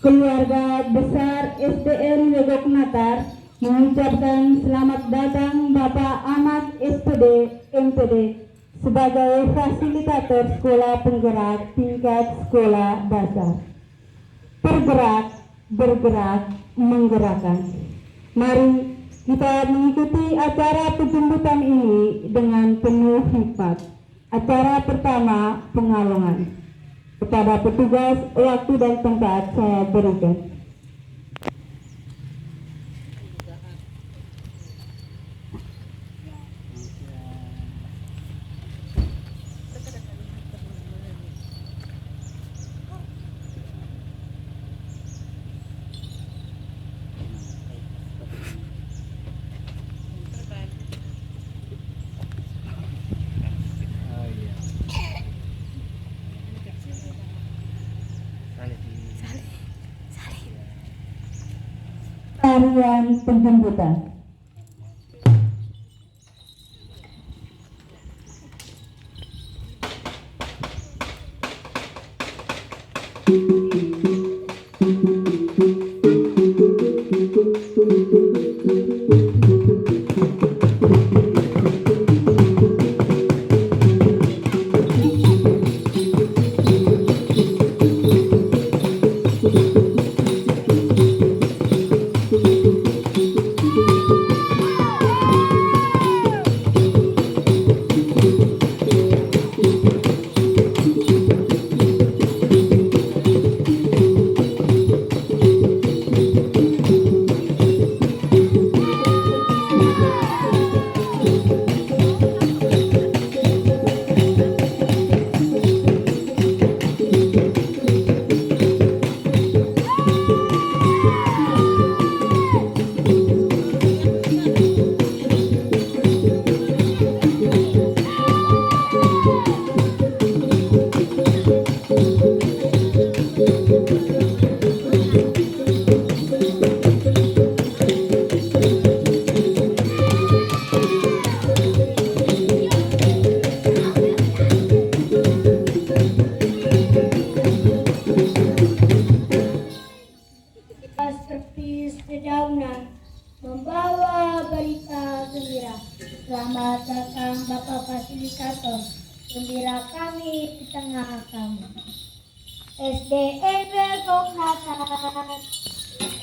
Keluarga besar SDN Legok Natar mengucapkan selamat datang Bapak Ahmad SPD MPD sebagai fasilitator sekolah penggerak tingkat sekolah dasar. Bergerak, bergerak, menggerakkan. Mari kita mengikuti acara penjemputan ini dengan penuh hikmat. Acara pertama, pengalungan. Kepada petugas, waktu dan tempat saya berikan. Tarian penjemputan. Membawa berita gembira. Selamat datang Bapak Fasilitator. Gembira kami di tengah kamu. SDN Legok Natar.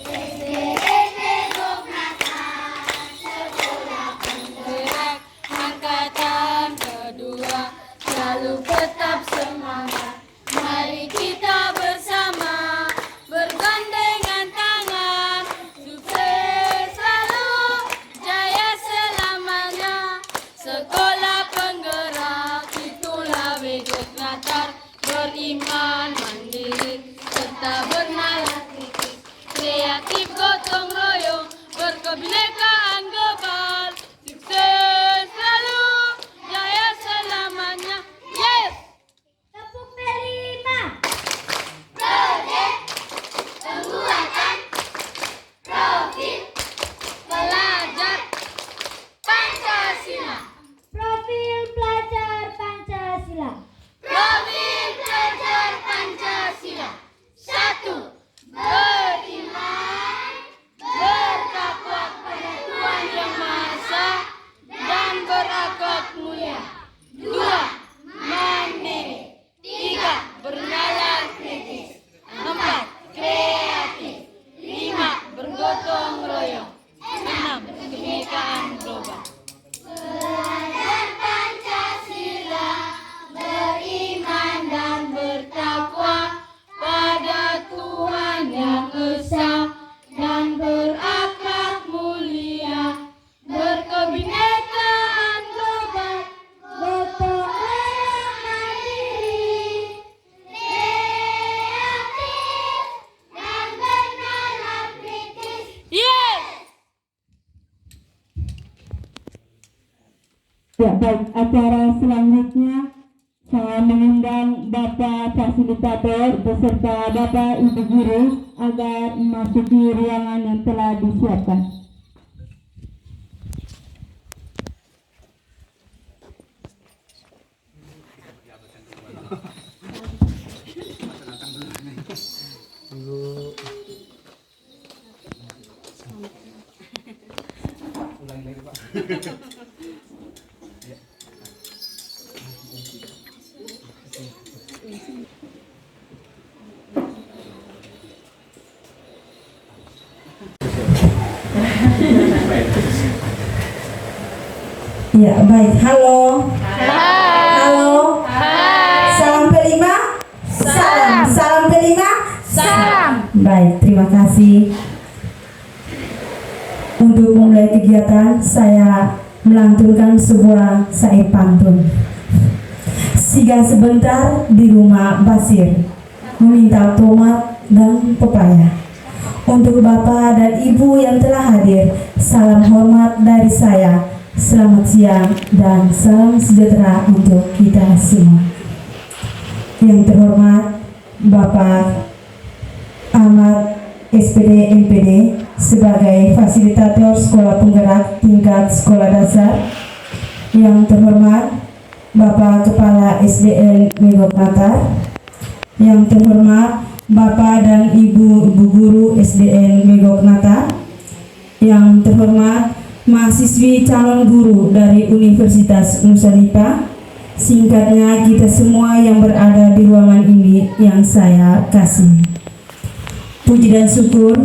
SDN Legok Natar. Sekolah penggerak angkatan kedua. Selalu tetap semangat. Mari kita bersama bergandengan tangan. Sukses selalu, jaya selamanya. Sekolah penggerak itulah Legok Natar. Beriman mandiri serta bernalar kritis. Kreatif gotong royong berkebinekaan global. Sukses selalu, jaya selamanya. Yes! Tepuk terima. Proyek pembuatan profil pelajar Pancasila. Profil pelajar Pancasila. Profil pelajar Pancasila. 1. Beriman, bertakwa kepada Tuhan Yang Maha Esa dan berakhlak mulia. 2. Mandiri. 3. Bernalar kritis. 4. Kreatif. 5. Bergotong royong. 6. Kebinekaan global. Pelajar Pancasila beriman dan bertakwa pada Tuhan Yang Esa dan berakhlak mulia. Berkebinekaan global. Gotong royong mandiri. Kreatif dan bernalar kritis. Yes! Ya, baik, acara selanjutnya saya mengundang Bapak Fasilitator beserta Bapak Ibu Guru agar memasuki ruangan yang telah disiapkan. Ya, baik. Halo. Halo. Salam kelima. Salam. Salam kelima. Salam. Baik, terima kasih. Untuk memulai kegiatan, saya melantunkan sebuah syair pantun. Singgah sebentar di rumah Basir, meminta tomat dan pepaya. Untuk Bapak dan Ibu yang telah hadir, salam hormat dari saya. Selamat siang dan salam sejahtera untuk kita semua. Yang terhormat Bapak Ahmad SPD MPD sebagai fasilitator sekolah penggerak tingkat sekolah dasar. Yang terhormat Bapak Kepala SDN Megok Natar. Yang terhormat Bapak dan Ibu guru SDN Megok Natar. Yang terhormat mahasiswi calon guru dari Universitas Nusa Dipa, singkatnya kita semua yang berada di ruangan ini yang saya kasih. Puji dan syukur,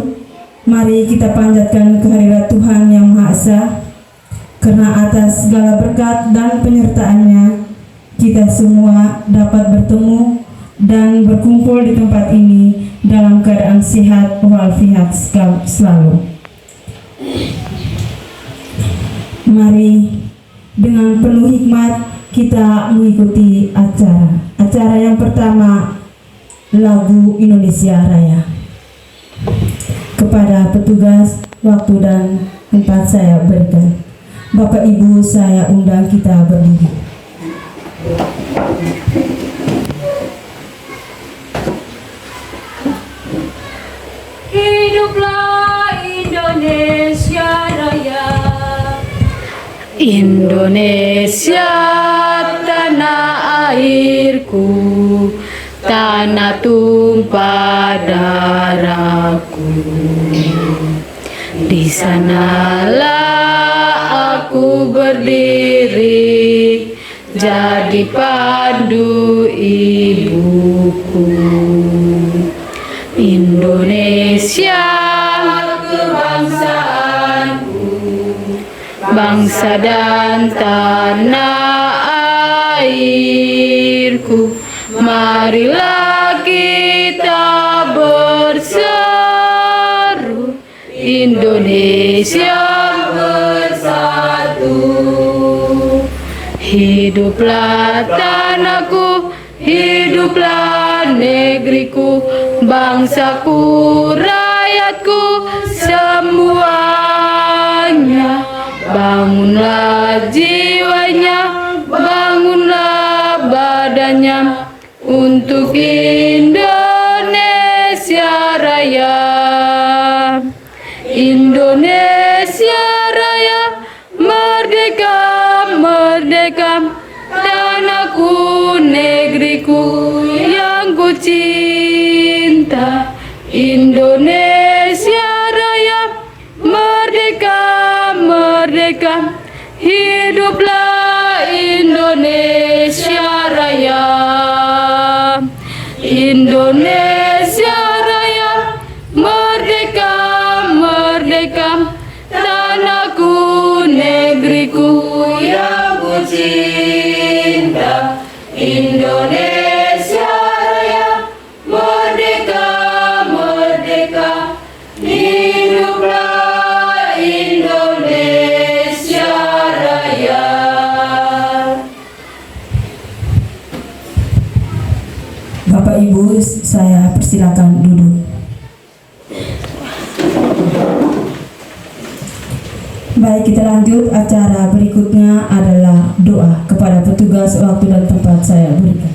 mari kita panjatkan kehadirat Tuhan Yang Maha Esa, karena atas segala berkat dan penyertaannya, kita semua dapat bertemu dan berkumpul di tempat ini dalam keadaan sehat walafiat selalu. Mari dengan penuh hikmat kita mengikuti acara. Acara yang pertama, lagu Indonesia Raya. Kepada petugas, waktu dan tempat saya berikan. Bapak Ibu saya undang kita berdiri. Hiduplah Indonesia Raya. Indonesia tanah airku, tanah tumpah darahku. Di sanalah aku berdiri, jadi pandu ibuku. Indonesia kebangsaanku, bangsa dan tanah airku. Marilah kita berseru, Indonesia bersatu. Hiduplah tanahku, hiduplah negeriku, bangsaku, rakyatku semuanya. Bangunlah jiwanya, bangunlah badannya untuk Indonesia Raya. Indonesia Raya, merdeka, merdeka, tanahku, negeriku yang ku cinta. Indonesia Raya, merdeka, merdeka, hiduplah Indonesia Raya. Indonesia Raya, merdeka, merdeka, tanahku, negeriku yang ku cinta. Indonesia Raya, merdeka, merdeka, hiduplah Indonesia Raya. Bapak Ibu, saya persilakan duduk. Baik, kita lanjut. Acara berikutnya adalah doa. Kepada petugas, waktu dan tempat saya berikan.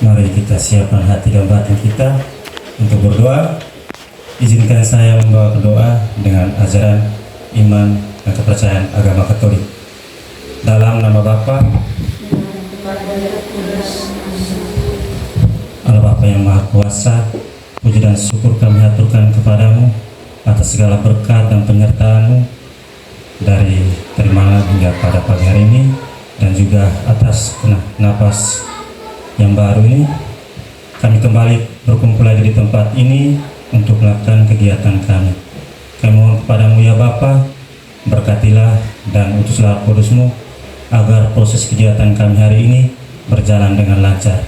Mari kita siapkan hati dan batin kita untuk berdoa. Izinkan saya membawa doa dengan ajaran iman dan kepercayaan agama Katolik. Dalam nama Bapa, Allah Bapa yang Maha Kuasa, puji dan syukur kami haturkan kepadamu atas segala berkat dan penyertaan-Mu dari pada pagi hari ini, dan juga atas napas yang baru ini kami kembali berkumpul lagi di tempat ini untuk melakukan kegiatan kami. Kami mohon kepadamu ya Bapa, berkatilah dan utuslah Kudus-Mu agar proses kegiatan kami hari ini berjalan dengan lancar.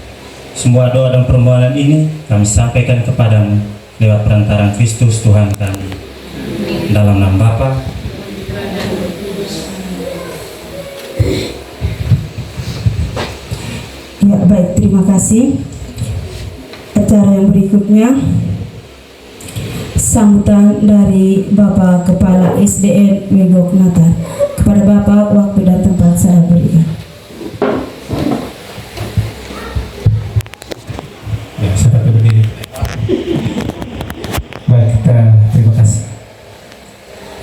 Semua doa dan permohonan ini kami sampaikan kepadamu lewat perantaraan Kristus Tuhan kami. Dalam nama Bapa, Ya, baik, terima kasih. Acara yang berikutnya, sambutan dari Bapak Kepala SDN Megok Natar. Kepada Bapak, waktu dan tempat saya berikan. Ya, saya berdiri. Baik, kita terima kasih.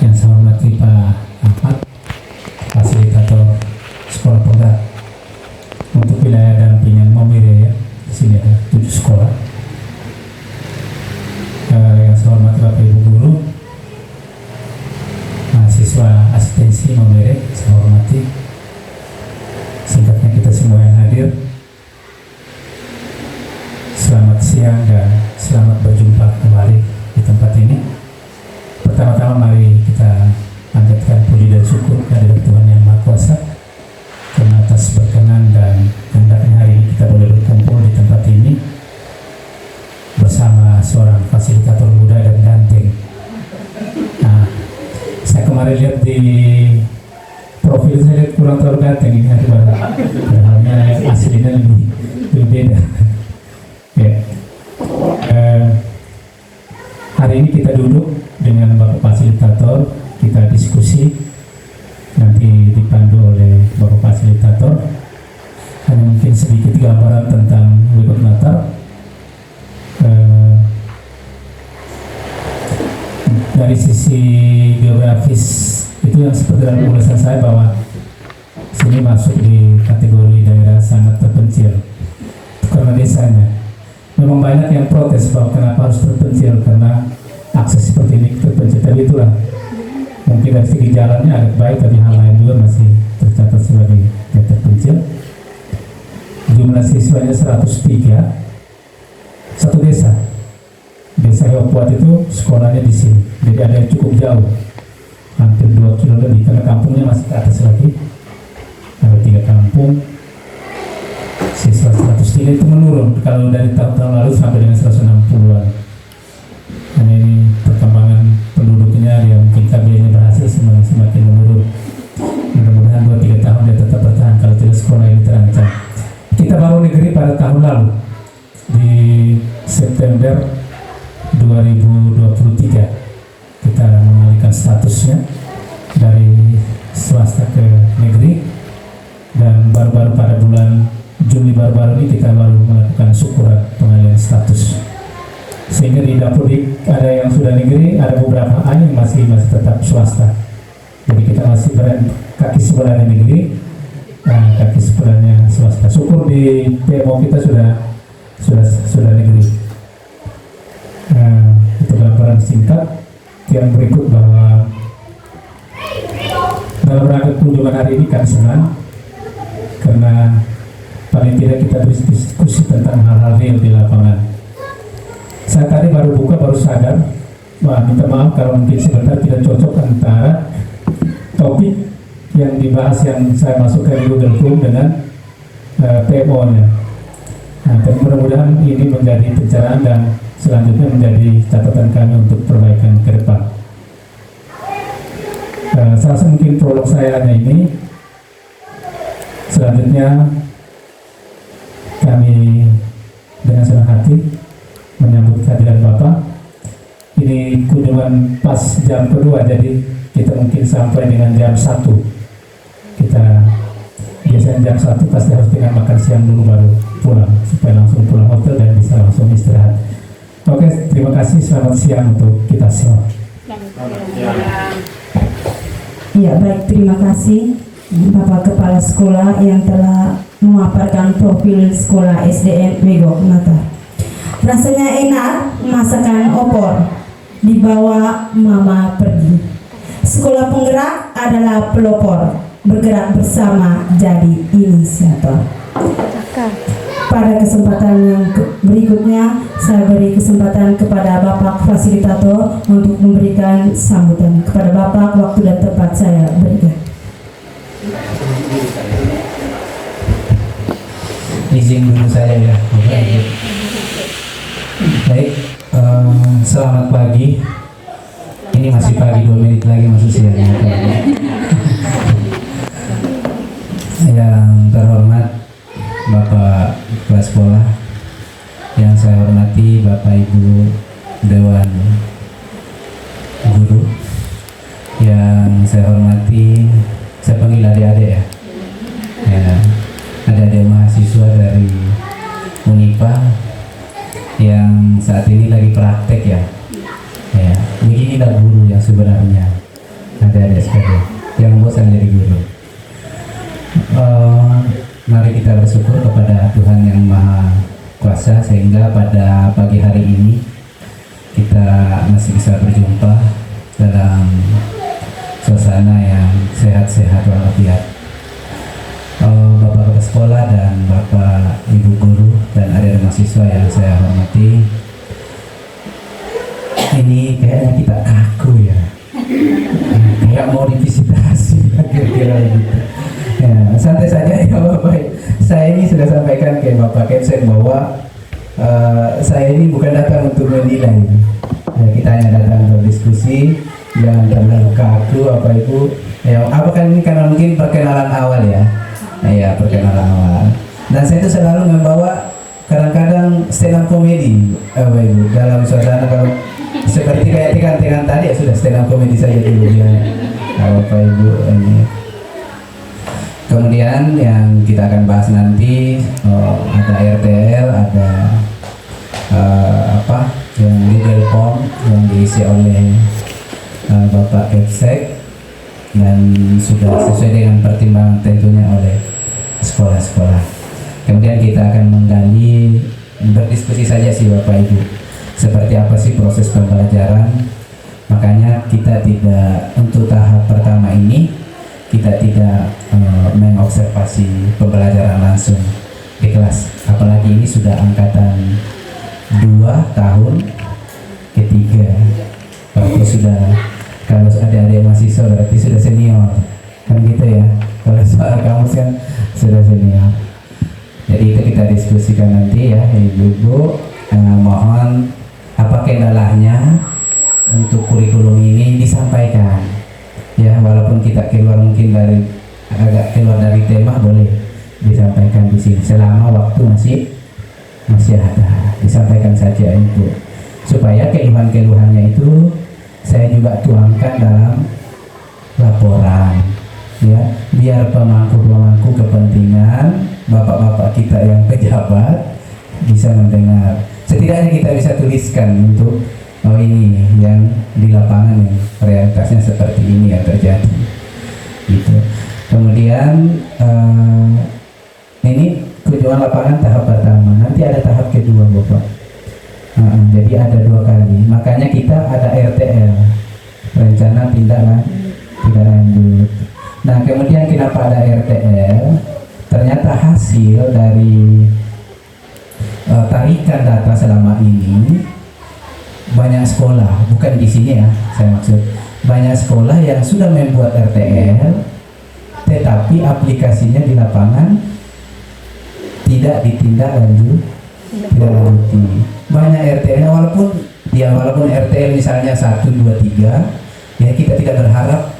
Yang saya hormati Pak Ahmad, fasilitator sekolah penggerak untuk wilayah dampingan Momire, ya. Di sini ada 7 sekolah. Yang saya hormati Bapak Ibu Guru, mahasiswa asistensi Momire, saya hormati. Singkatnya kita semua yang hadir, selamat siang dan selamat berjumpa kembali di tempat ini. Pertama-tama mari kita panjatkan puji dan syukur kehadirat Tuhan Yang Maha Kuasa karena atas berkenan dan hendaknya hari ini kita boleh berkumpul di tempat ini bersama seorang fasilitator muda dan ganteng. Nah, saya kemarin lihat di profil saya lihat kurang terlalu ganteng ini hari baru. Padahal aslinya lebih beda. Ya. Hari ini kita duduk dengan Bapak Fasilitator, kita diskusi, nanti dipandu oleh Bapak Fasilitator. Hanya mungkin sedikit gambaran tentang Megok Natar. Dari sisi geografis itu yang seperti dalam ulasan saya bahwa sini masuk di kategori daerah sangat terpencil karena desanya. Memang banyak yang protes bahwa kenapa harus terpencil karena akses seperti ini terpencil, tapi itulah mungkin dari segi jalannya agak baik, tapi hal lain juga masih tercatat sebagai yang terpencil. Jumlah siswanya 103, satu desa. Desa Heopuat itu sekolahnya di sini, jadi ada yang cukup jauh, hampir 2 kilo lebih, karena kampungnya masih ke atas lagi. Ada 3 kampung. Siswa 103 itu menurun kalau dari tahun-tahun lalu sampai dengan 160-an. Hanya ini perkembangan penduduknya, dia mungkin KB-nya berhasil semakin menurun. Mudah-mudahan 2-3 tahun dia tetap bertahan, kalau tidak sekolah ini terancam. Kita baru negeri pada tahun lalu di September 2023 kita mengalihkan statusnya dari swasta ke negeri, dan baru-baru pada bulan Juli baru-baru ini kita baru melakukan syukuran pengalihan status, sehingga di Dapodik ada yang sudah negeri, ada beberapa yang masih tetap swasta. Jadi kita masih kaki sebelahnya negeri, kaki sebelahnya swasta. Syukur di PMO kita sudah negeri. Itu gambaran singkat. Yang berikut bahwa dalam rangka kunjungan hari ini kami senang karena paling tidak kita berdiskusi tentang hal-hal real di lapangan. Saya tadi baru buka, baru sadar, minta maaf kalau mungkin sebentar tidak cocok antara topik yang dibahas yang saya masukkan di Google Form dengan PMO-nya. Nah, dan mudah-mudahan ini menjadi pencerahan dan selanjutnya menjadi catatan kami untuk perbaikan ke depan. Saya rasa mungkin prolog saya hanya ini. Selanjutnya kami dengan senang hati menyambut kehadiran Bapak. Ini kunjungan pas jam kedua, jadi kita mungkin sampai dengan jam 1. Kita biasanya jam 1 pasti harus dengan makan siang dulu baru pulang, supaya langsung pulang hotel dan bisa langsung istirahat. Oke, terima kasih. Selamat siang untuk kita semua. Ya, baik, terima kasih Bapak Kepala Sekolah yang telah memaparkan profil sekolah SDN Megok Natar. Rasanya enak masakan opor, dibawa mama pergi. Sekolah penggerak adalah pelopor, bergerak bersama jadi inisiator. Pada kesempatan yang berikutnya, saya beri kesempatan kepada Bapak Fasilitator untuk memberikan sambutan. Kepada Bapak, waktu dan tempat saya berikan. Izin dulu saya ya. Baik, selamat pagi. Ini masih pagi, 2 menit lagi masuk siang. Yang terhormat Bapak Kepala Sekolah, yang saya hormati Bapak Ibu Dewan Guru, yang saya hormati, saya panggil adik-adik ya. Adik-adik mahasiswa dari Unipa yang saat ini lagi praktek ya. Beginilah guru yang sebenarnya, adik-adik sekalian yang bosan jadi guru. Mari kita bersyukur kepada Tuhan yang Maha Kuasa sehingga pada pagi hari ini kita masih bisa berjumpa dalam suasana yang sehat-sehat walafiat. Bapak Kepala Sekolah dan Bapak Ibu Guru dan adik-adik mahasiswa yang saya hormati, ini kayaknya kita kaku ya, kayak mau divisitasi kira-kira gitu. Ya, santai saja ya Bapak. Saya ini sudah sampaikan ke Bapak Kepsek bahwa saya ini bukan datang untuk menilai. Ya, kita hanya datang berdiskusi, jangan terlalu kaku apa itu. Ya, apa kan ini karena mungkin perkenalan awal ya. Ya, perkenalan awal. Dan saya itu selalu membawa kadang-kadang stand up comedy, Bapak Ibu, dalam suasana kalau seperti kayak tekan-tekan tadi ya sudah stand up comedy saja dulu ya, Bapak Ibu ini. Kemudian yang kita akan bahas nanti ada RTL, ada yang Google Form yang diisi oleh Bapak Kepsek dan sudah sesuai dengan pertimbangan tentunya oleh sekolah-sekolah. Kemudian kita akan menggali, berdiskusi saja sih Bapak Ibu, seperti apa sih proses pembelajaran. Makanya kita tidak, untuk tahap pertama ini kita tidak mengobservasi pembelajaran langsung di kelas, apalagi ini sudah angkatan 2 tahun ketiga. Waktu sudah, kalau adik-adik mahasiswa berarti sudah senior kan gitu ya, kalau soal kamus kan sudah senior. Jadi itu kita diskusikan nanti ya Ibu-ibu. Mohon apa kendalanya untuk kurikulum ini disampaikan ya, walaupun kita keluar mungkin agak keluar dari tema, boleh disampaikan di sini selama waktu masih ada, disampaikan saja itu supaya keluhan-keluhannya itu saya juga tuangkan dalam laporan ya, biar pemangku kepentingan bapak-bapak kita yang pejabat bisa mendengar. Setidaknya kita bisa tuliskan untuk ini yang di lapangan yang realitasnya seperti ini yang terjadi gitu. Kemudian ini kunjungan lapangan tahap pertama, nanti ada tahap kedua Bapak. Jadi ada 2 kali, makanya kita ada RTL, rencana tindak lanjut. Nah kemudian kenapa ada RTL? Ternyata hasil dari tarikan data selama ini, banyak sekolah, bukan di sini ya saya maksud, banyak sekolah yang sudah membuat RTL tetapi aplikasinya di lapangan tidak ditindaklanjuti. Banyak RTL walaupun RTL misalnya 1, 2, 3 ya, kita tidak berharap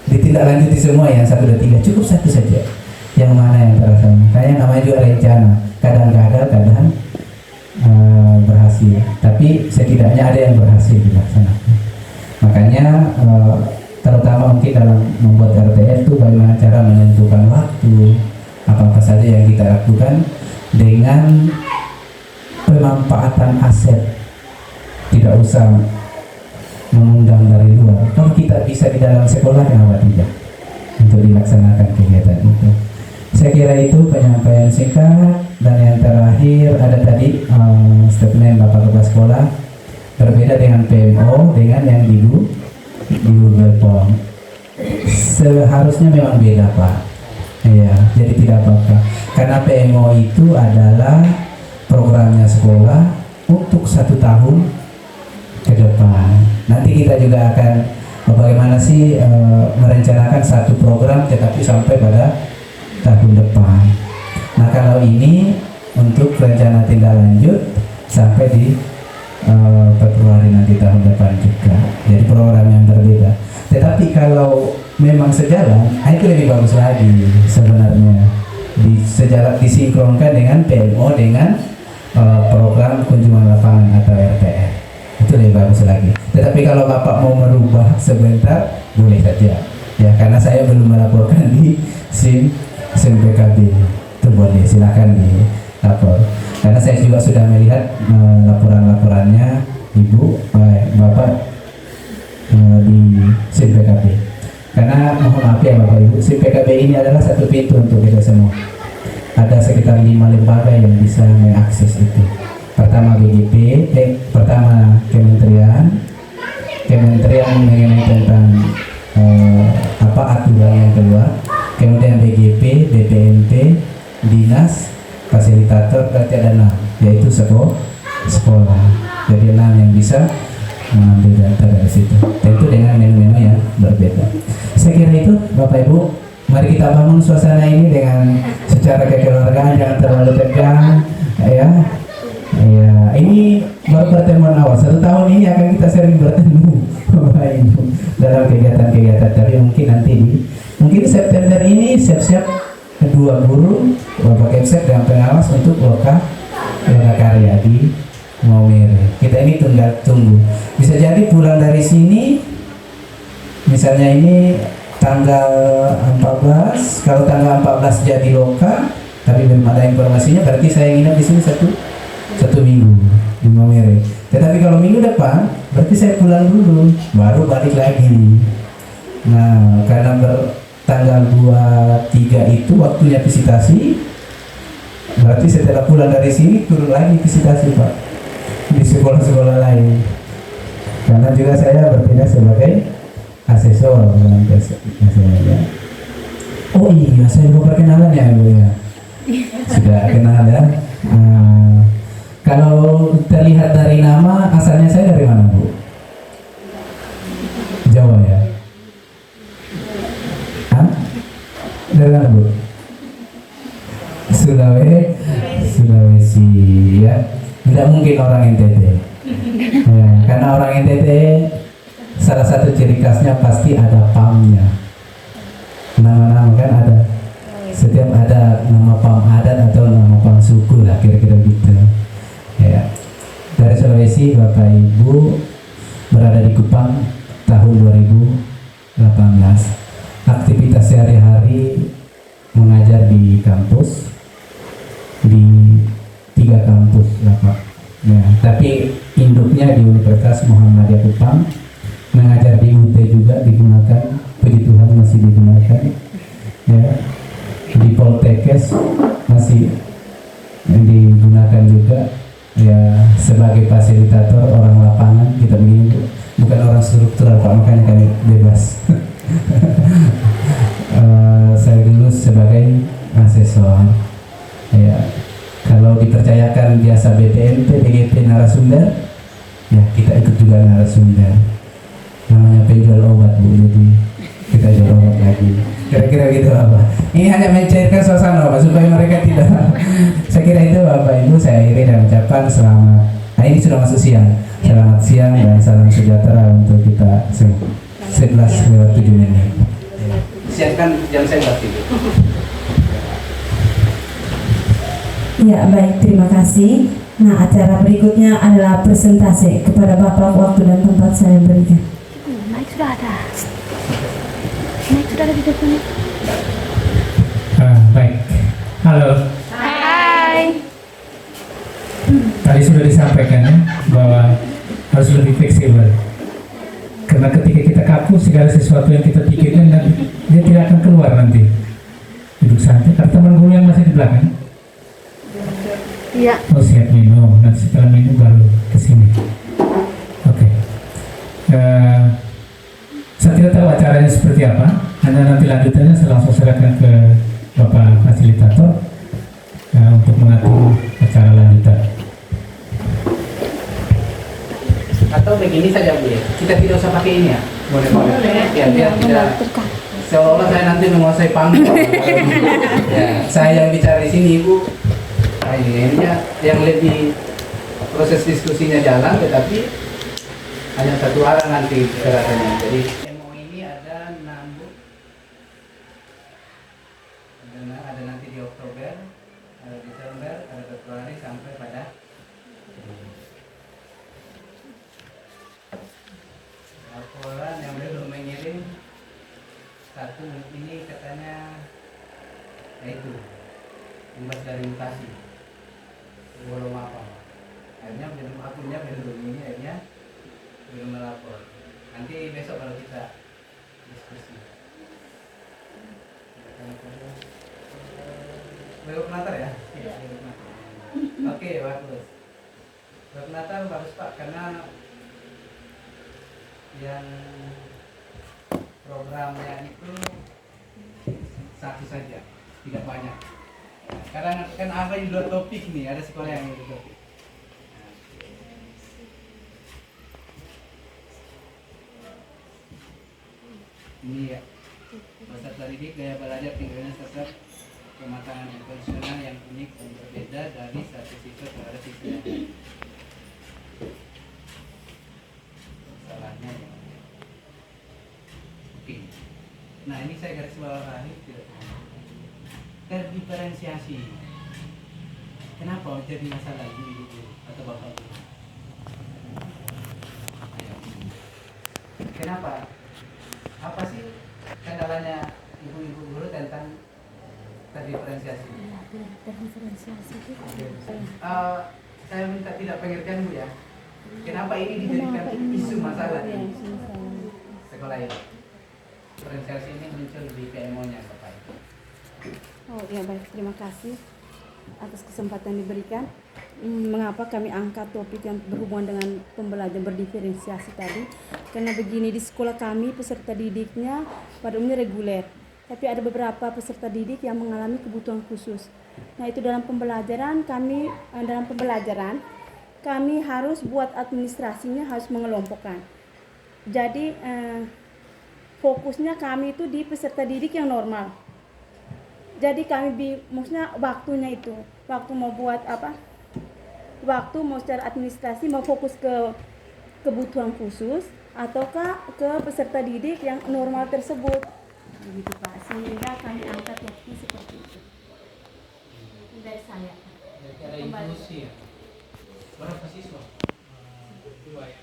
ditindaklanjuti semua yang 1, 2, 3, cukup 1 saja yang mana yang terasa. Kayak namanya juga rencana, kadang gagal, kadang berhasil, tapi setidaknya ada yang berhasil dilaksanakan. Makanya terutama mungkin dalam membuat RTL itu bagaimana cara menentukan waktu, apa saja yang kita lakukan dengan pemanfaatan aset, tidak usah mengundang dari luar. Kalau kita bisa di dalam sekolah, kenapa tidak untuk dilaksanakan kegiatan itu. Saya kira itu penyampaian singkat. Dan yang terakhir ada tadi statement Bapak Kepala Sekolah, berbeda dengan PMO dengan yang di Google Form. seharusnya memang beda Pak. Ya, jadi tidak apa-apa. Karena PMO itu adalah programnya sekolah untuk 1 tahun ke depan. Nanti kita juga akan bagaimana sih merencanakan satu program tetapi sampai pada tahun depan. Nah kalau ini untuk rencana tindak lanjut sampai di Februari nanti tahun depan juga. Jadi program yang berbeda. Tetapi kalau memang sejalan, itu lebih bagus lagi sebenarnya. Sejalan disinkronkan dengan PMO dengan program kunjungan lapangan atau RPR. Itu lebih bagus lagi. Tetapi kalau Bapak mau merubah sebentar, boleh saja. Ya, karena saya belum melaporkan di SIM PKB. Itu boleh, silakan dilapor. Karena saya juga sudah melihat laporan-laporannya Ibu, Bapak di SIM PKB. Karena mohon maaf ya Bapak Ibu, SIM PKB ini adalah satu pintu untuk kita semua. Ada sekitar 5 lembaga yang bisa mengakses itu. Pertama BGP, pertama Kementerian mengenai tentang aturan yang keluar, kemudian BGP, BPNT, dinas, fasilitator, berarti ada 6, yaitu sekolah. Jadi 6 yang bisa mengambil data dari situ. Tentu dengan menu-menu yang berbeda. Saya kira itu Bapak Ibu, mari kita bangun suasana ini dengan secara kekeluargaan, jangan terlalu tegang, ya. Ya, ini baru pertemuan awal. 1 tahun ini akan kita sering bertemu Bapak Ibu dalam kegiatan-kegiatan. Tapi mungkin nanti mungkin September ini siap-siap 2 guru Bapak Kemsek dan pengawas untuk loka karya di Maumere. Kita ini tunggu. Bisa jadi pulang dari sini, misalnya ini tanggal 14. Kalau tanggal 14 jadi loka, tapi belum ada informasinya, berarti saya nginep di sini satu minggu di Maumere. Tetapi kalau minggu depan, berarti saya pulang dulu, baru balik lagi. Nah, karena tanggal 23 itu waktunya visitasi, berarti setelah pulang dari sini turun lagi visitasi Pak di sekolah-sekolah lain. Karena juga saya bertindak sebagai asesor dalam saya. Oh iya, saya lupa perkenalan ya Bu ya. Sudah kenal ya. Kalau terlihat dari nama, asalnya saya dari mana Bu? Jawa ya? Hah? Dari mana Bu? Sulawesi ya. Tidak mungkin orang NTT ya, karena orang NTT salah satu ciri khasnya pasti ada PAM-nya. Nama-nama kan ada, setiap ada nama PAM adat atau nama PAM suku lah, kira-kira gitu ya. Dari Sulawesi Bapak Ibu berada di Kupang tahun 2018. Aktivitas sehari-hari mengajar di kampus, di 3 kampus lah Pak ya, tapi induknya di Universitas Muhammadiyah Kupang. Mengajar di UT juga digunakan, puji Tuhan masih digunakan ya. Di Poltekkes masih digunakan juga ya, sebagai fasilitator orang lapangan. Kita begini bukan orang struktural Pak, makanya kami bebas. Saya dulu sebagai asesor ya. Kalau dipercayakan biasa BPNT, BGP narasumber, ya kita ikut juga narasumber. Namanya penjual obat Bu, jadi kita jual obat lagi. Kira-kira gitu Bapak. Ini hanya mencairkan suasana Bapak supaya mereka tidak. Saya kira itu Bapak Ibu, saya akhiri dengan ucapan selamat. Nah ini sudah masuk siang. Selamat siang dan salam sejahtera untuk kita semua. 11:07. Siapkan jam saya itu. Ya baik, terima kasih. Nah, acara berikutnya adalah presentasi. Kepada Bapak waktu dan tempat saya berikan. Mic sudah ada. Mic sudah ada di depan. Baik, halo. Hai. Tadi sudah disampaikan ya bahwa harus lebih fleksibel. Karena ketika kita kaku, segala sesuatu yang kita pikirkan dan dia tidak akan keluar nanti. Duduk santai. Karena teman guru yang masih di belakang. Iya. Oh siap minum, nanti setelah minum baru kesini. Oke. Saya tidak tahu acaranya seperti apa. selanjutnya saya langsung serahkan ke Bapak Fasilitator untuk mengatur acara lanjutan. Atau begini saja Bu ya, kita tidak usah pakai ini ya, boleh ya, biar tidak seolah-olah saya nanti menguasai panggung. Ya, saya yang bicara di sini Ibu, nah, ini yang lebih proses diskusinya jalan, tetapi hanya satu arah nanti gerakannya. Jadi MO ini ada 6 Bu, ada nanti di Oktober, ada Desember, ada Februari sampai pada laporan yang belum mengirim satu ini katanya itu imbas dari mutasi belum apa akhirnya belum akunnya belum ini akhirnya belum melapor. Nanti besok baru kita diskusi. Belum Natal ya? Iya. Oke, bagus. Belum Natal bagus Pak, karena yang programnya itu satu saja, tidak banyak. Kadang kan apa yang 2 topik nih, ada sekolah yang 2 topik. Ini ya, peserta didik gaya belajar tinggalnya tetap pematangan konvensional yang unik dan berbeda dari satu siswa kepada siswa yang lain. Salahnya ya. Oke. Nah ini saya garis bawahi tidak terdiferensiasi. Kenapa jadi masalah ini Ibu atau Bapak Guru? Ayo. Kenapa? Apa sih kendalanya ibu-ibu guru tentang terdiferensiasi? Terdiferensiasi itu. Saya minta tidak pengertian Bu ya. Kenapa ini dijadikan isu masalah di sekolah ini? Diferensiasi ini muncul di PMO-nya Bapak. Oh ya baik, terima kasih atas kesempatan diberikan. Mengapa kami angkat topik yang berhubungan dengan pembelajaran berdiferensiasi tadi? Karena begini, di sekolah kami peserta didiknya pada umumnya reguler, tapi ada beberapa peserta didik yang mengalami kebutuhan khusus. Nah itu dalam pembelajaran kami harus buat administrasinya, harus mengelompokkan. Jadi fokusnya kami itu di peserta didik yang normal. Jadi kami maksudnya waktunya itu, waktu mau buat apa? Waktu mau secara administrasi mau fokus ke kebutuhan khusus ataukah ke peserta didik yang normal tersebut. Begitu Pak, sehingga kami angkat waktu seperti itu. Dari saya. Ada inklusi ya. Berapa siswa? 2 ya.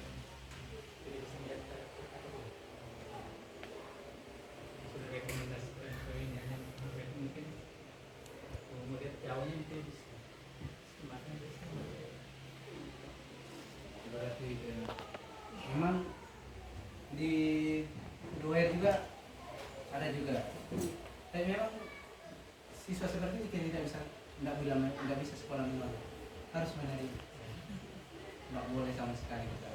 Sudah rekomendasi ini hanya mungkin kemudian jauhnya itu berarti memang di luar juga ada juga, tapi memang siswa seperti ini tidak bisa sekolah luar, harus menerima, nggak boleh sama sekali kita.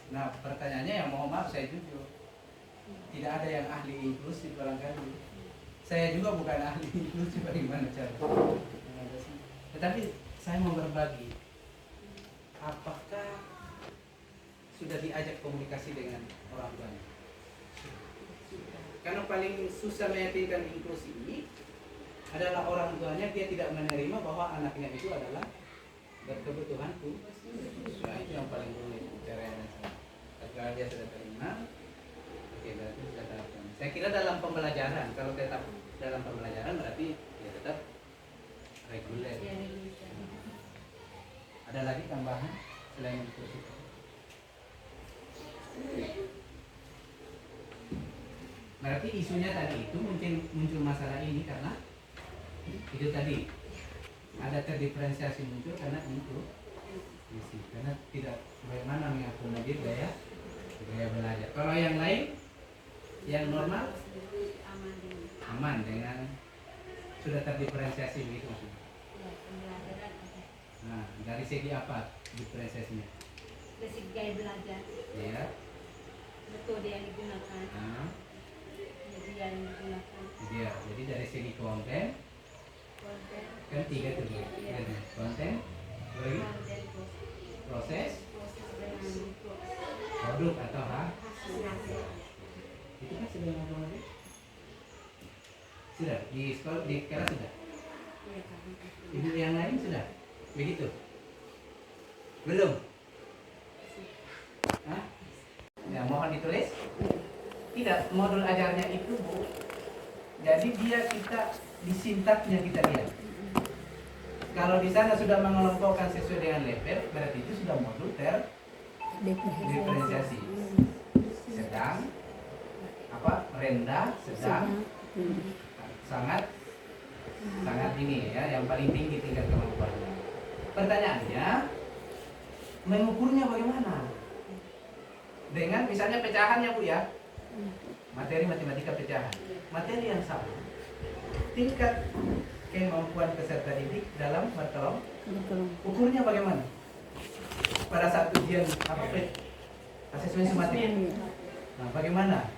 Nah pertanyaannya yang mohon maaf saya jujur, tidak ada yang ahli inklusif barangkali. Saya juga bukan ahli inklusif, bagaimana cara? Tetapi saya mau berbagi. Apakah sudah diajak komunikasi dengan orang tuanya? Karena paling susah meyakinkan inklusi ini adalah orang tuanya, dia tidak menerima bahwa anaknya itu adalah berkebutuhan khusus. Nah itu yang paling rumit caranya. Kalau dia sudah terima, oke berarti sudah terapkan. Saya kira dalam pembelajaran, kalau tetap dalam pembelajaran berarti ya tetap reguler. Ada lagi tambahan selain itu? Berarti isunya tadi itu muncul masalah ini karena itu tadi ada terdiferensiasi muncul karena itu karena tidak bagaimana mengakomodir gaya belajar. Kalau yang lain yang normal aman dengan sudah terdiferensiasi begitu maksudnya. Nah, dari segi apa diferensiasinya? Dari segi gaya belajar. Ya. Metode yang digunakan. segi konten kan 3 tuh konten lagi proses produk atau itu kan sudah ngomong tadi sudah di sekolah di kelas sudah ibu yang lain sudah begitu belum Hah? Ya mohon ditulis tidak modul ajarnya itu Bu. Jadi dia kita di sintaknya kita lihat. Kalau di sana sudah mengelompokkan sesuai dengan level, berarti itu sudah modul diferensiasi. Sedang, rendah, sedang, sangat ini ya, yang paling tinggi tingkat kemampuannya. Pertanyaannya, mengukurnya bagaimana? Dengan misalnya pecahannya Bu ya, materi matematika pecahan, materi yang sama, tingkat kemampuan peserta didik dalam bertolong ukurnya bagaimana? Pada saat ujian asesmen sumatif, nah bagaimana?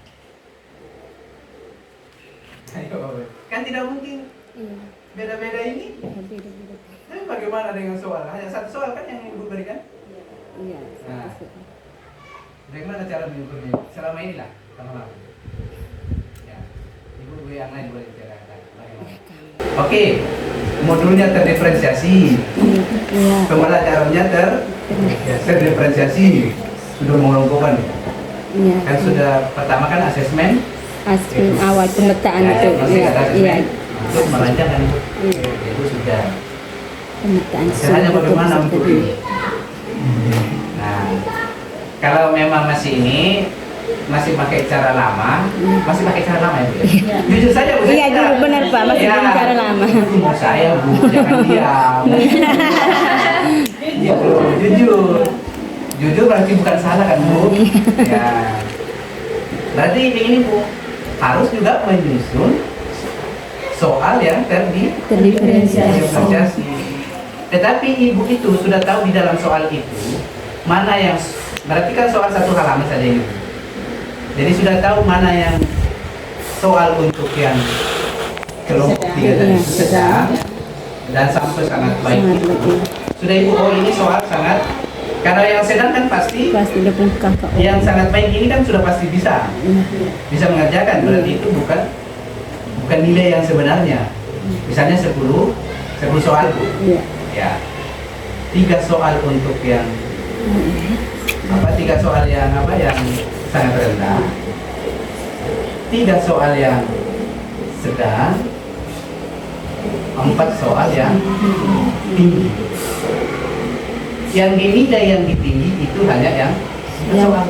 Ayo, kan tidak mungkin beda-beda ini. Tapi bagaimana dengan soal? Hanya satu soal kan yang Ibu berikan? Iya. Nah, bagaimana cara mengukurnya? Selama inilah, lama-lama. Ya, Ibu yang lain boleh bicara. Oke, modulnya terdiferensiasi, pembelajarannya terdiferensiasi, sudah mengelompokkan. Kan sudah pertama kan asesmen awal pemetaan itu. Iya. Untuk melancarkan itu sudah. Pemetaan. Caranya bagaimana untuk ini? Nah, kalau memang masih pakai cara lama, ya Bu ya? Jujur saja Bu. Iya, jujur benar Pak, masih pakai cara lama. Mau saya Bu, jangan diam. Jujur berarti bukan salah kan Bu? Ya. Berarti ini Bu harus juga menyusun soal yang terdiferensiasi. Tetapi Ibu itu sudah tahu di dalam soal itu mana yang berarti kan soal satu halaman saja ini. Jadi sudah tahu mana yang soal untuk yang kelompok 3 tadi sedang dan sampai sangat baik itu. Sudah Ibu ini soal sangat karena yang sedang kan pasti yang sangat baik ini kan sudah pasti bisa mengerjakan, berarti itu bukan nilai yang sebenarnya. Misalnya 10 soal Bu. Ya. 3 soal untuk yang 3 soal yang yang sangat rendah, 3 soal yang sedang, 4 soal yang tinggi. Yang dinilai yang tinggi itu hanya yang soal.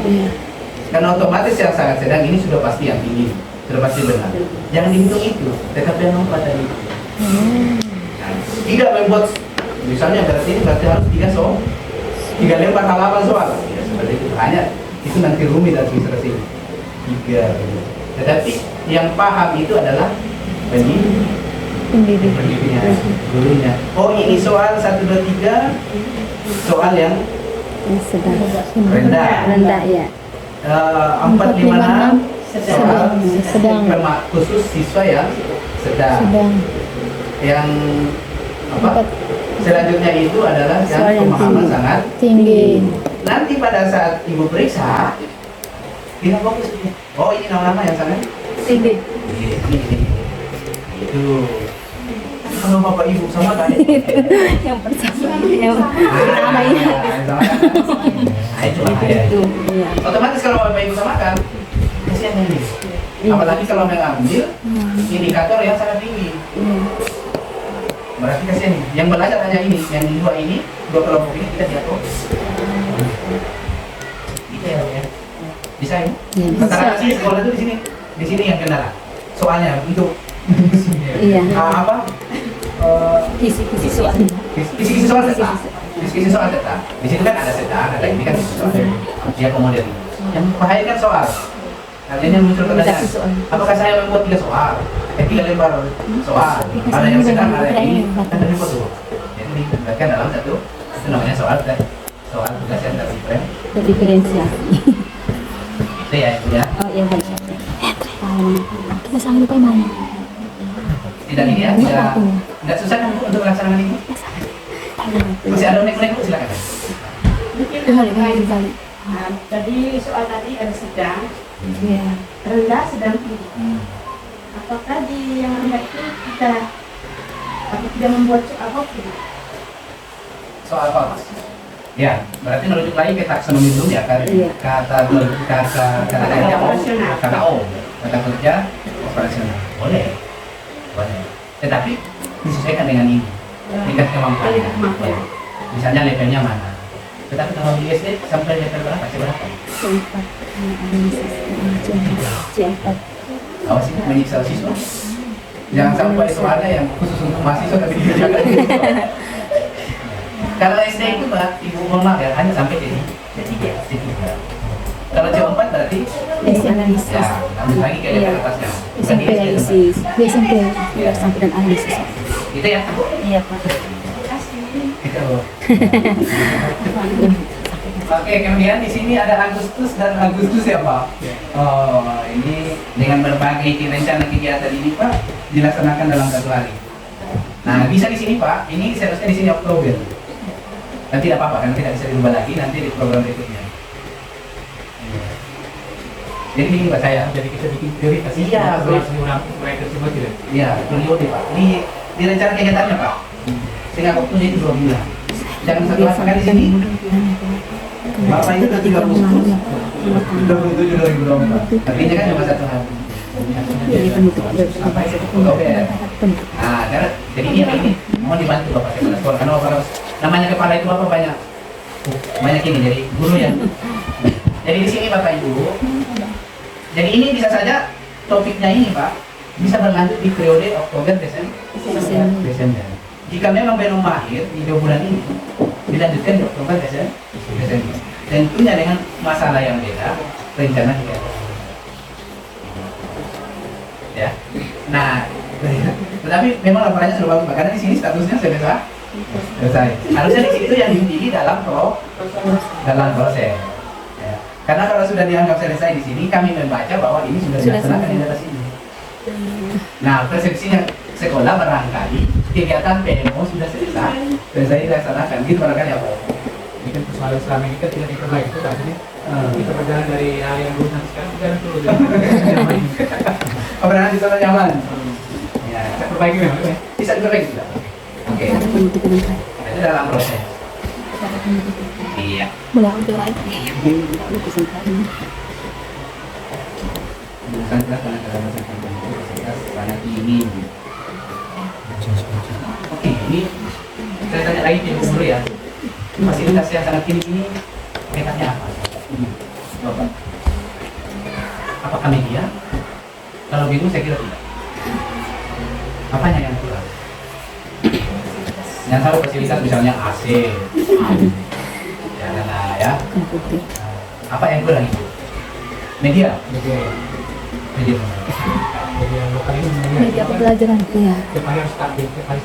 Karena otomatis yang sangat sedang ini sudah pasti yang tinggi, sudah pasti benar. Yang dihitung itu tetap yang 4 tadi. Tidak membuat misalnya berarti harus 3 lembar halaman soal. Ya, seperti itu hanya itu nanti rumit administrasi 3. Tetapi yang paham itu adalah pendidiknya, gurunya. Oh ini soal 1, 2, 3 soal yang rendah ya. 4, 5, 6 soal sedang khusus siswa yang sedang. Yang selanjutnya itu adalah yang pemahaman sangat tinggi. Nanti pada saat Ibu periksa, kita fokus. Oh ini nama-nama yang sangat tinggi. Ini. Itu kalau Bapak Ibu sama kan? Yang pertama ya. Itu. Otomatis kalau Bapak Ibu sama kan, kasihan ini. Apalagi kalau mengambil indikator yang sangat tinggi. Berarti kasihan nih, yang belajar hanya ini, yang 2 kelompok ini kita diatur. Gitu ya. Bisa ya? Rata-rata sih sekolah itu di sini yang kendala. Soalnya untuk kisi soal. Kisi soal tetap. Kisi soal tetap. Di situ kan ada sedang, ada ini kan kisi soal. Dia kemudian yang bahaya kan soal. Artinya muncul pertanyaan, apakah saya membuat 3 soal? 3 lembar soal. Ada yang sedang, ada yang ini, kan dari foto. Jadi diberikan dalam satu, itu namanya soal tugas yang terdiferensiasi. Itu ya, itu ya. Oh iya baik. Kita sampai mana? soal tadi ada sedang, rendah, sedang, tinggi. Apakah di yang rendah itu kita tidak membuat soal hoki? Soal apa mas? Ya, berarti merujuk lagi ke taksonomi dulu ya, kata kerja KKO, kata kerja operasional. Boleh. Tetapi disesuaikan dengan ini, tingkat kemampuannya. Ya. Misalnya levelnya mana. Tetapi kalau di SD sampai level berapa? C4. Awas ini menyiksa siswa. Jangan sampai itu ada yang khusus untuk mahasiswa tapi dikerjakan siswa. Kalau SD itu Pak, Ibu mohon maaf ya, hanya sampai C3. Kalau C4 berarti ya, lanjut lagi ke level atasnya. SMP analisis, SMP sampai dan analisis. Itu ya? Iya Pak. Oke, kemudian di sini ada Agustus dan Agustus ya Pak. Oh, ini dengan berbagai rencana kegiatan ini Pak dilaksanakan dalam 1 hari. Nah, bisa di sini Pak, ini seharusnya di sini Oktober. Dan tidak apa-apa karena tidak bisa dirubah lagi nanti di program berikutnya. Jadi ini Pak saya. Jadi kita bikin prioritas. Iya, mereka semua tidak. Iya, prioritas Pak. Ini di rencana kegiatannya Pak. Sehingga waktunya itu 2 bulan. Jangan 1 hari sekali di sini. Bapak itu udah 3 Agustus 27 2024. Artinya kan cuma 1 hari. Apa itu? Oktober. Nah, jadi ini mohon dibantu Bapak kepala sekolah karena Bapak namanya kepala itu Bapak banyak ini jadi guru ya. Jadi di sini Bapak Ibu. Jadi ini bisa saja topiknya ini Pak bisa berlanjut di periode Oktober Desember. Jika memang belum mahir di 2 bulan ini dilanjutkan di Oktober Desember. Tentunya dengan masalah yang beda rencana kita. Ya. Nah, tetapi memang laporannya sudah bagus Pak karena di sini statusnya selesai. Harusnya di situ yang diuji dalam proses. Ya. Karena kalau sudah dianggap selesai di sini, kami membaca bahwa ini sudah dilaksanakan di dalam sini. Nah, persepsinya sekolah barangkali kegiatan PMO sudah selesai dilaksanakan. Gitu barangkali apa? Ini kan persoalan selama ini kan tidak diperbaiki itu artinya kita berjalan dari hal yang dulu sampai sekarang berjalan terus. Berjalan di zona nyaman. Ya, bisa perbaiki memang. Bisa diperbaiki tidak? Oke. Itu dalam proses. Iya. Oke, ini saya tanya lagi ke Ibu ya. Fasilitas yang sangat kini kaitannya apa? Bapak. Apakah media? Kalau bingung saya kira tidak. Apanya yang kurang? Yang tahu fasilitas misalnya AC, ya. Apa yang kurang itu? Media lokal ini Media pembelajaran ya. harus stabil, jadi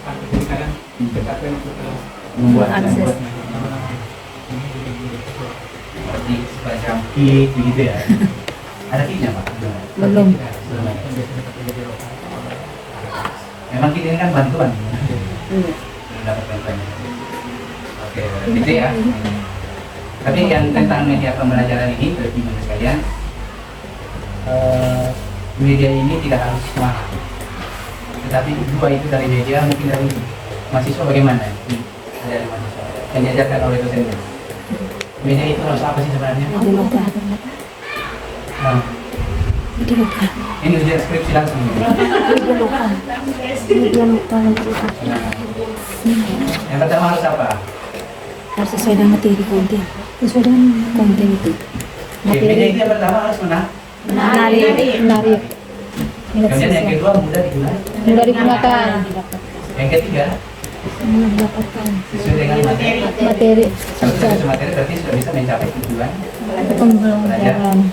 kadang kita membuat akses. Seperti semacam kit begitu ya. Ada kitnya Pak? Belum. Memang kit ini kan bantuan. Belum dapat bantuannya. Oke, gitu ya. Tapi yang tentang media pembelajaran ini, teman-teman sekalian, media ini tidak harus mahal. Tetapi 2 itu dari media, mungkin dari mahasiswa bagaimana? Dari mahasiswa yang diajarkan oleh dosennya. Media itu harus apa sih sebenarnya? Nah, ini ujian skripsi langsung. Yang pertama harus apa? Harus sesuai dengan materi konten. Sesuai dengan konten itu. Media itu yang pertama harus menarik. Kemudian yang kedua mudah digunakan. Mudah digunakan. Yang ketiga Mendapatkan sesuai dengan materi. Kalau sudah sesuai materi berarti sudah bisa mencapai tujuan pembelajaran.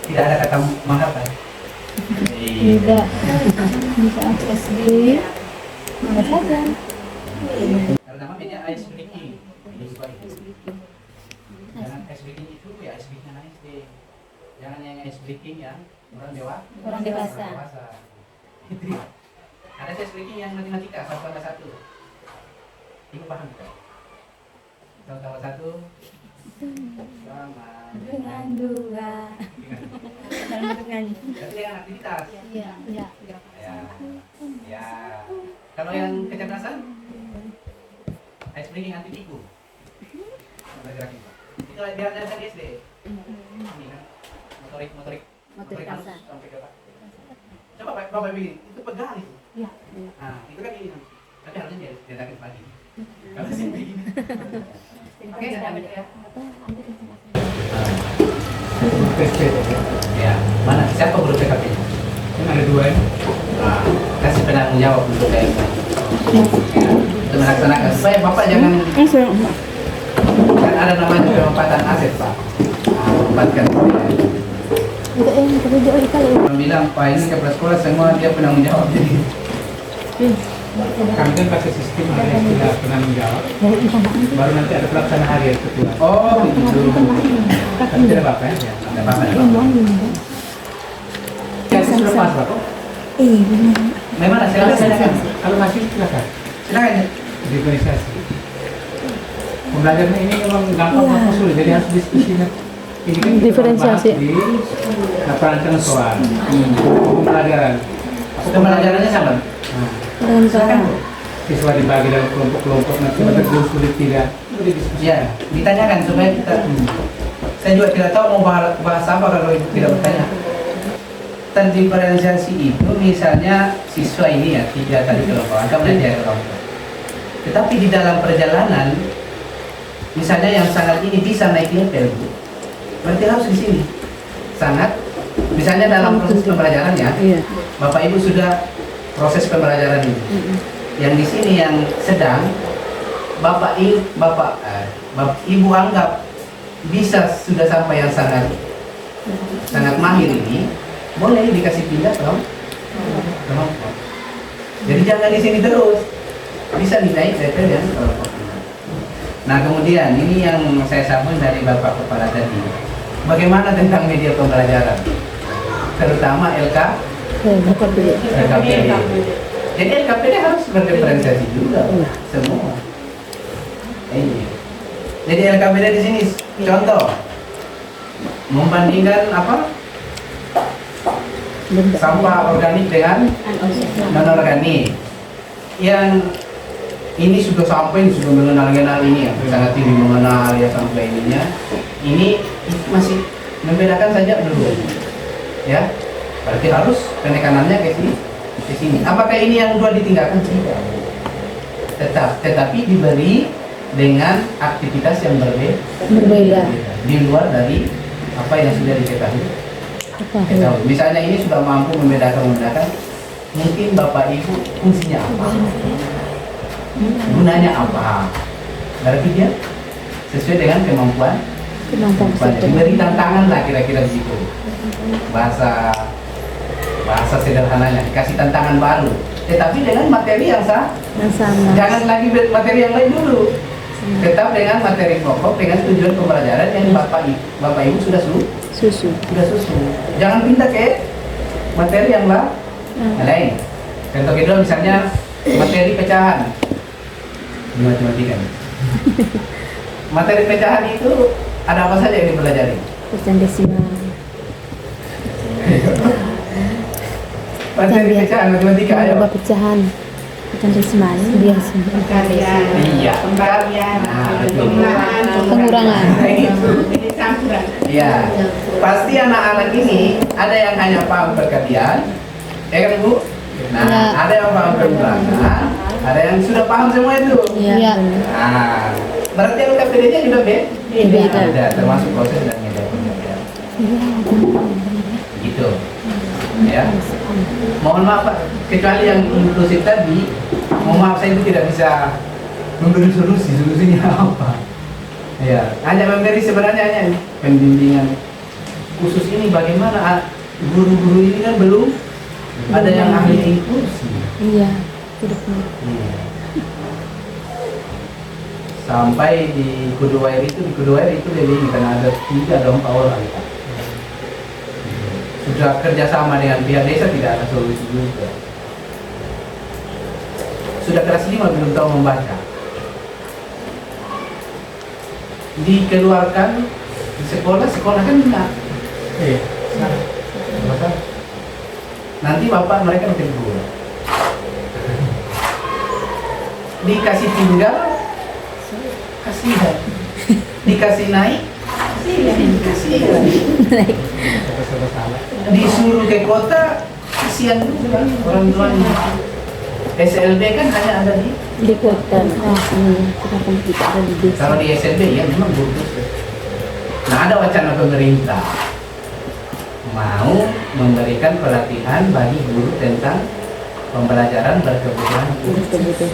Tidak ada kata mahal kan? Tidak bisa akses di mana saja. Pertama media ice breaking. Jangan ice breaking itu ya ice breaking SD. Jangan yang ice breaking yang orang dewasa. Itu dia. Ada ice breaking yang matematika 1+1. Ibu paham tidak? 1+1 Selamat. Dengan dua. Dalam bentuk nyanyi. Berarti yang aktivitas. Iya. Iya. Ya. Ya. Kalau yang kecerdasan? Ice breaking anti tipu. Belajar itu. Itu diajarkan di SD. Ini kan. Motorik Motorik halus kasar. sampai ke Pak. Coba Bapak begini, itu pegang itu. Iya. Nah, itu kan ini. Tapi harusnya diajarkan pagi. Kalau sih begini. Oke, ambil ya. Ya, mana? Siapa guru PKP? Kan ada dua ya. Nah, kasih penanggung jawab untuk PKP. Untuk melaksanakan supaya Bapak jangan kan ada namanya pemanfaatan aset Pak. Manfaatkan. Itu tapi dia kali. Bilang Pak ini kepala sekolah semua dia penanggung jawab jadi. Kami kan pakai sistem ada istilah penanggung jawab. Baru nanti ada pelaksana harian ketua. Oh, begitu. Tapi tidak apa-apa ya. Ada apa? Kasih sudah pas Bapak. Benar. Memang silakan. Kalau masih silakan. Silakan. Di organisasi. Pembelajaran ini memang gampang atau sulit, jadi harus diskusinya. Ini kan kita Diferensiasi. bahas di perancangan soal pembelajaran. Pembelajarannya sama. Dengan Silakan. Bu. Siswa dibagi dalam kelompok-kelompok, nanti betul sulit tidak. Itu didiskusikan. Ya, ditanyakan supaya kita. Saya juga tidak tahu mau bahas apa kalau ibu tidak bertanya. Dan diferensiasi itu misalnya siswa ini ya 3 kali kelompok atau belajar kelompok. Tetapi di dalam perjalanan, misalnya yang sangat ini bisa naik level, Bu. Berarti harus di sini. Sangat, misalnya dalam proses pembelajaran ya, Bapak Ibu sudah proses pembelajaran ini. Yang di sini yang sedang, Bapak Ibu anggap bisa sudah sampai yang sangat mahir ini, boleh dikasih pindah ke kelompok. Jadi jangan di sini terus, bisa dinaik level yang kelompok. Nah kemudian ini yang saya sambung dari Bapak Kepala tadi, bagaimana tentang media pembelajaran, terutama LKPD. Jadi LKPD harus berdiferensiasi juga semua. Jadi LKPD di sini contoh membandingkan apa? Sampah organik dengan non-organik. Yang ini sudah sampai sudah mengenal ini ya, sangat tinggi mengenal ya sampai ininya. Ini masih membedakan saja dulu, ya. Berarti harus penekanannya ke sini. Apakah ini yang 2 ditinggalkan? Tidak. Tetapi diberi dengan aktivitas yang berbeda di luar dari apa yang sudah diketahui. Misalnya ini sudah mampu membedakan, mungkin Bapak Ibu fungsinya apa, gunanya apa, berarti dia sesuai dengan kemampuan. Diberi tantangan lah kira-kira begitu. Bahasa sederhananya dikasih tantangan baru, tetapi dengan materi yang sama. Jangan lagi materi yang lain dulu. Tetap dengan materi pokok dengan tujuan pembelajaran yang Bapak Ibu sudah susun. Jangan pindah ke materi yang lain. Contoh kedua misalnya materi pecahan di matematika. Materi pecahan itu ada apa saja yang dipelajari? Pecahan desimal. Materi pecahan matematika ayo. Pecahan desimal biasa. Iya. Pengurangan. Iya. Pasti anak-anak ini ada yang hanya paham perkalian, ya kan Bu? Nah, Ya. ada yang paham pengurangan, ada yang sudah paham semua itu. Iya. Nah, berarti LKPD-nya juga beda. Beda, termasuk proses dan media pembelajaran. Gitu. Ya. Mohon maaf Pak, kecuali yang inklusif tadi, mohon maaf saya itu tidak bisa memberi solusinya apa. Ya, hanya memberi sebenarnya hanya pembimbingan khusus ini bagaimana guru-guru ini kan belum ada yang ahli inklusi. Iya. Tidak benar. Sampai di Kuduwair itu lebih karena ada 3 atau 4 orang. Sudah kerjasama dengan pihak desa tidak ada solusi juga. Sudah kelas 5 belum tahu membaca. dikeluarkan di sekolah kan benar. Nanti bapak mereka tegur. Dikasih tinggal, kasihan. Dikasih naik, kasihan. Disuruh ke kota, kasihan juga orang tuanya. SLB kan hanya ada Di kota. Sedangkan kita ada di desa. kalau di SLB ya memang bagus. Nah, ada wacana pemerintah mau memberikan pelatihan bagi guru tentang pembelajaran berkebutuhan khusus.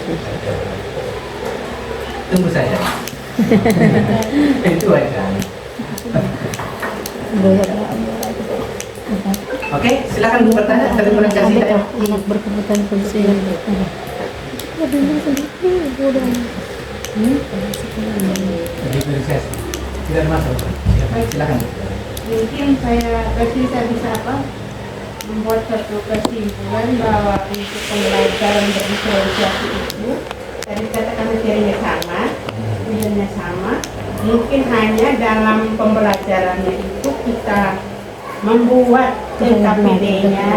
Tunggu saja. Itu wacana. Oke, silakan Bu bertanya. Terima kasih. Anak berkebutuhan khusus. Diferensiasi. Tidak ada masalah. Silakan. Mungkin saya bisa membuat satu kesimpulan bahwa untuk pembelajaran berdiferensiasi itu tadi katakan materinya sama, tujuannya sama, mungkin hanya dalam pembelajarannya itu kita membuat LKPD-nya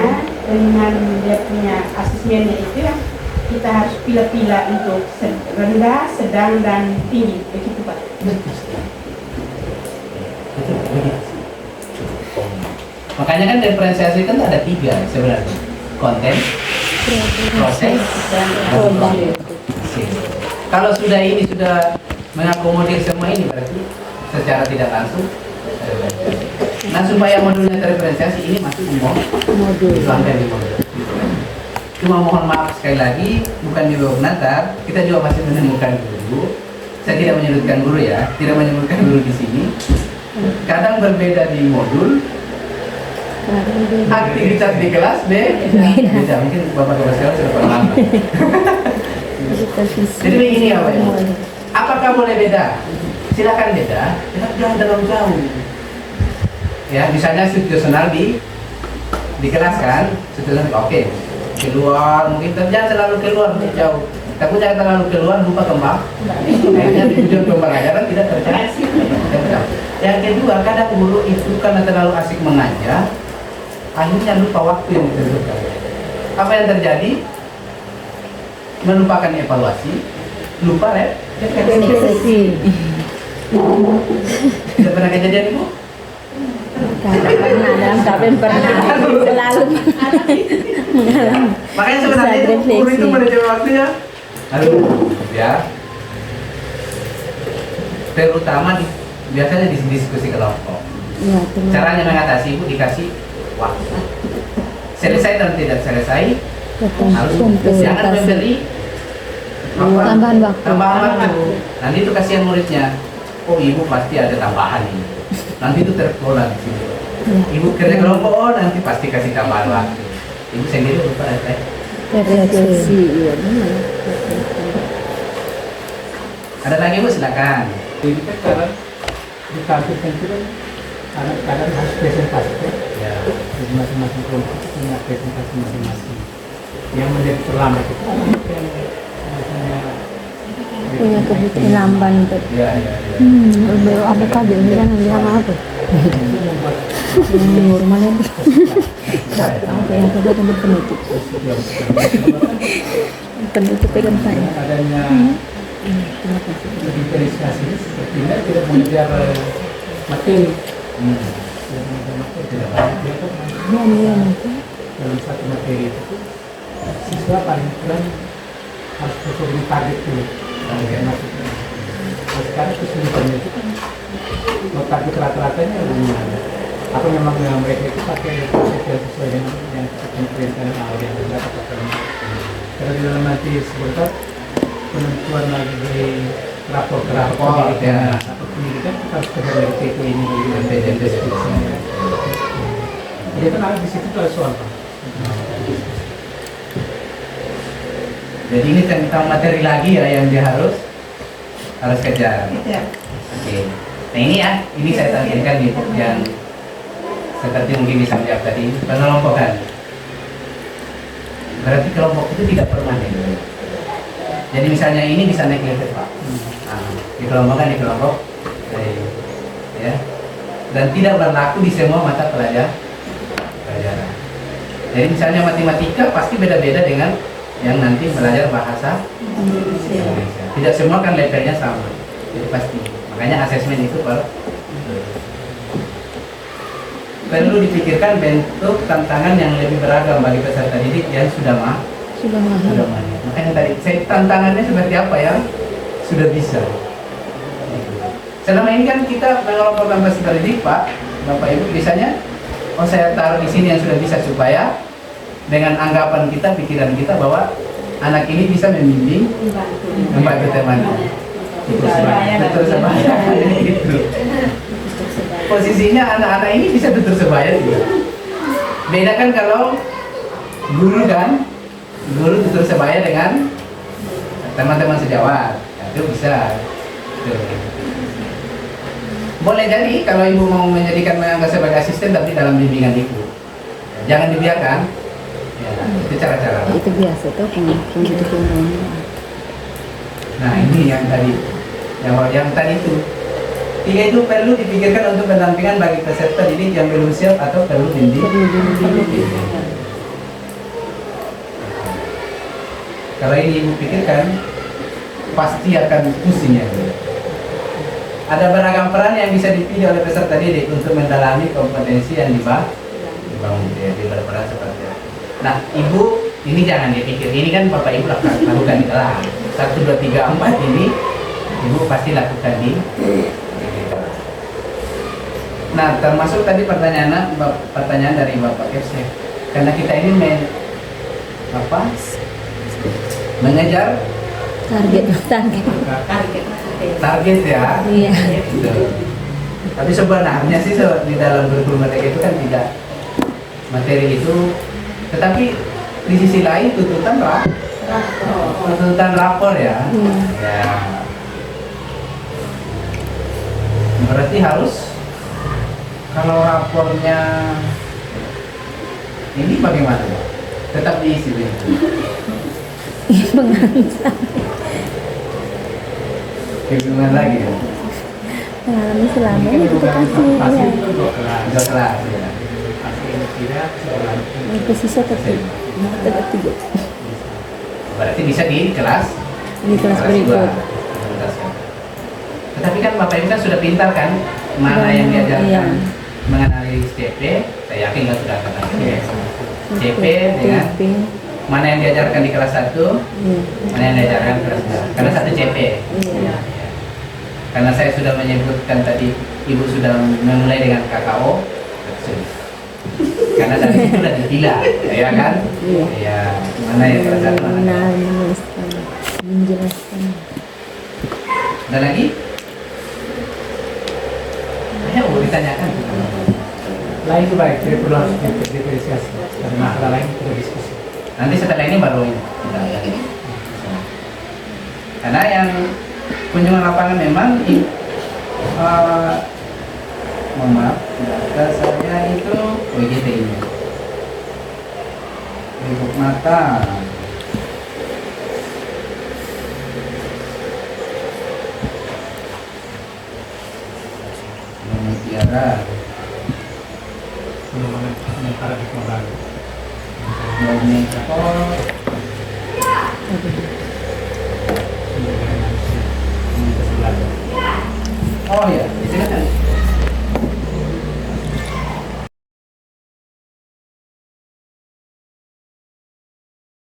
dengan dia punya asesmennya itu ya kita harus pilih-pilih untuk rendah, sedang, dan tinggi, begitu Pak. Makanya kan diferensiasi kan ada 3 sebenarnya, konten, proses, dan hasil. Kalau ini sudah mengakomodir semua ini berarti secara tidak langsung. Nah, supaya modulnya terdiferensiasi ini masuk di modul, dituangkan di modul. Cuma mohon maaf sekali lagi, bukan di bawah Natar, kita juga masih menemukan guru. Saya tidak menyebutkan guru ya, tidak menyebutkan guru di sini. Kadang berbeda di modul, aktivitas di kelas beda. Mungkin bapak-bapak sekalian sudah pengalaman. Jadi ini apa ya? Apakah boleh beda? Silakan beda, tapi jangan terlalu jauh. Ya, misalnya situasional di kelas kan, situasional oke. Keluar mungkin jangan terlalu keluar jauh. Tapi jangan terlalu keluar lupa kembang. Akhirnya di tujuan pembelajaran tidak tercapai. Yang kedua, kadang guru itu karena terlalu asik mengajar, akhirnya lupa waktu yang ditentukan. Apa yang terjadi? Melupakan evaluasi, lupa refleksi. Tidak pernah kejadian Ibu? Pernah selalu mengalami. Makanya sebenarnya itu guru itu manajemen waktunya. Ya. Terutama biasanya di diskusi kelompok. Ya, Caranya mengatasi Ibu dikasih waktu. Selesai dan tidak selesai harus jangan memberi tambahan waktu. Nanti itu kasihan muridnya. Oh, Ibu pasti ada tambahan ini. Nanti itu terkelola di sini. Ibu kerja kelompok, oh nanti pasti kasih tambahan waktu. Ibu sendiri lupa Refleksi. Ada lagi Bu, silakan. Jadi kan cara ditampilkan itu kan kadang-kadang harus presentasi kan? Ya. Jadi masing-masing kelompok punya presentasi masing-masing. Yang menjadi terlambat itu kan Punya kebutuhan lamban itu. Ya. Baru apa kabar ini kan dia apa? Normalnya. Oke, yang kedua tempat penutup. Penutup pegang saya. adanya diferensiasi sepertinya tidak mengejar materi. Tidak mengejar materi, tidak banyak. Dalam satu materi itu siswa paling kurang harus sesuai target dulu. Maksudnya. Nah, sekarang kesulitannya itu kan kalau target rata-ratanya gimana? Apa memang mereka itu pakai proses yang sesuai dengan yang kementerian awal yang benar atau tidak? Karena di dalam nanti sebentar penentuan lagi dari rapor ya. atau pendidikan kita harus kerja dari TP ini dari deskripsinya. Jadi kan ada di situ ada soal Pak. Jadi ini tentang materi lagi ya yang dia harus kejar. Oke. Nah ini ya, ini saya tampilkan nih yang seperti mungkin bisa menjawab tadi pengelompokan. Berarti kelompok itu tidak permanen. Jadi misalnya ini bisa naik level Pak. Nah, dikelompokkan di kelompok ya, dan tidak berlaku di semua mata pelajaran. Jadi misalnya matematika pasti beda-beda dengan yang nanti belajar bahasa Indonesia. Tidak semua kan levelnya sama, jadi pasti. Makanya asesmen itu perlu dipikirkan bentuk tantangan yang lebih beragam bagi peserta didik yang sudah mahal. Makanya tadi tantangannya seperti apa ya sudah bisa. Selama ini kan kita mengelompokkan peserta didik, Pak, Bapak Ibu, biasanya saya taruh di sini yang sudah bisa supaya dengan anggapan kita, pikiran kita bahwa anak ini bisa membimbing, membantu temannya. Betul sebaya. Gitu. Posisinya anak-anak ini bisa tutur sebaya juga. Beda kan kalau guru tutur sebaya dengan teman-teman sejawat, itu bisa. Boleh jadi kalau ibu mau menjadikan Angga sebagai asisten tapi dalam bimbingan ibu, jangan dibiarkan. Ya, itu cara-cara. Itu biasa tuh gitu. Nah ini yang tadi, yang tadi itu. 3 itu perlu dipikirkan untuk pendampingan bagi peserta didik yang belum siap atau perlu bimbing. Kalau ini ibu pikirkan, pasti akan pusing ya. Ada beragam peran yang bisa dipilih oleh peserta didik untuk mendalami kompetensi yang dibangun. Dia berperan seperti itu. Nah, ibu ini jangan dipikir, ini kan bapak ibu lakukan di kelas 1, 2, 3, 4 ini ibu pasti lakukan di kelas. Nah, termasuk tadi pertanyaan dari bapak Kepsek, karena kita ini mengejar target ya. Iya. Gitu. Tapi sebenarnya sih di dalam kurikulum merdeka itu kan tidak materi itu, tetapi di sisi lain tuntutan rapor ya. Ya. Berarti harus kalau rapornya ini bagaimana? Tetap diisi begitu. Gimana lagi ya? Pengalaman selama ini kita kasih ya. Dua kelas ya. Itu sisa tapi tiga. Berarti bisa di kelas berikut. Tetapi kan Bapak Ibu kan sudah pintar kan mana yang diajarkan menganalisis CP, saya yakin kan sudah akan CP dengan mana yang diajarkan di kelas 1, mana yang diajarkan di kelas 2. Karena 1 CP. Karena saya sudah menyebutkan tadi, Ibu sudah memulai dengan KKO, karena dari situ sudah dipilah, ya kan? Ya, mana yang kelas 1, mana menjelaskan. Ada lagi? Ayo ditanyakan. Lain itu baik, jadi perlu harus diferensiasi. Dan masalah lain kita diskusi. Nanti setelah ini baru ini. Karena yang kunjungan lapangan memang mohon maaf, data saya itu WGTI-nya. Ibu mata. Mutiara. Oh ya, silakan.